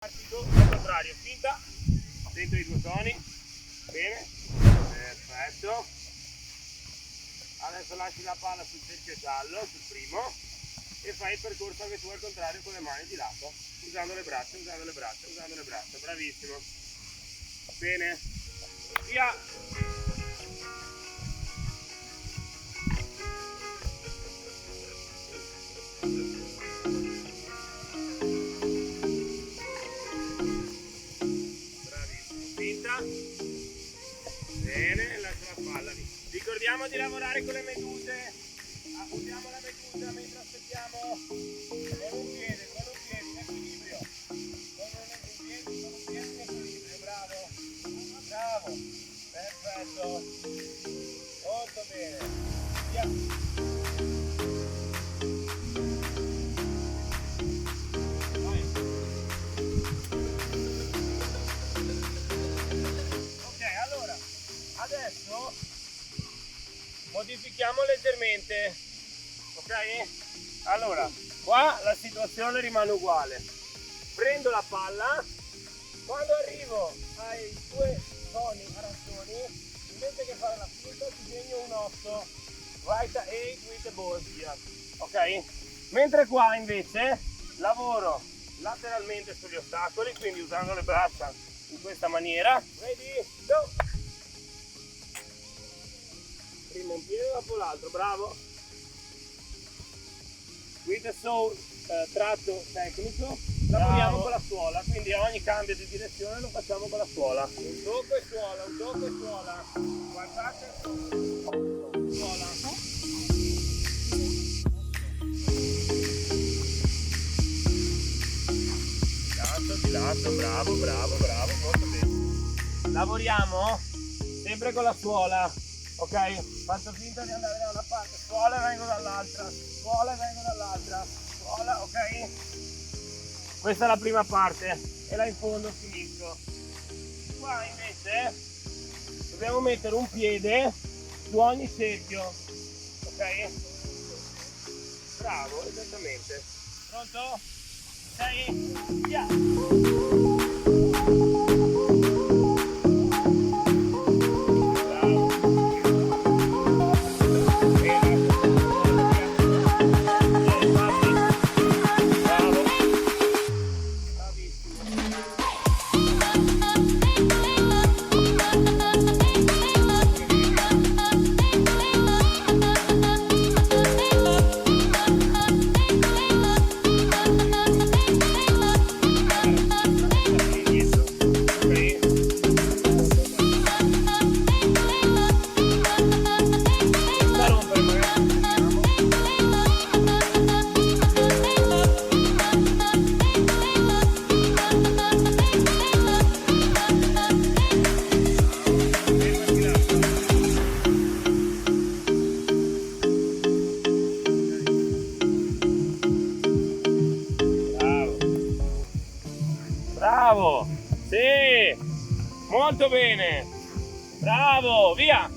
Partito al contrario, finta dentro i due toni, bene, perfetto. Adesso lasci la palla sul cerchio giallo, sul primo, e fai il percorso anche tu al contrario con le mani di lato, usando le braccia, bravissimo. Bene, via. Bene, lascia la palla lì. Ricordiamo di lavorare con le meduse. Usiamo la medusa mentre aspettiamo. Con un piede, in equilibrio. Con un piede in equilibrio, bravo. Bravo. Perfetto. Molto bene. Via. Adesso modifichiamo leggermente, ok? Allora, qua la situazione rimane uguale. Prendo la palla, quando arrivo ai due toni arancioni, invece che fare la finta, disegno un 8, right 8 with the ball here, ok? Mentre qua invece lavoro lateralmente sugli ostacoli, quindi usando le braccia in questa maniera. Ready, go! Prima un piede dopo l'altro, bravo. With the soul, tratto tecnico, lavoriamo con la suola, quindi a ogni cambio di direzione lo facciamo con la suola. Un tocco e suola, un tocco e suola. Guardate, suola. Di lato, bravo, molto bene. Lavoriamo sempre con la suola. Ok, faccio finta di andare da una parte, suola e vengo dall'altra, suola, ok? Questa è la prima parte e là in fondo finisco. Qua invece dobbiamo mettere un piede su ogni cerchio, ok? Bravo, esattamente. Pronto? Sei? Via! Bravo, sì, molto bene, bravo, via!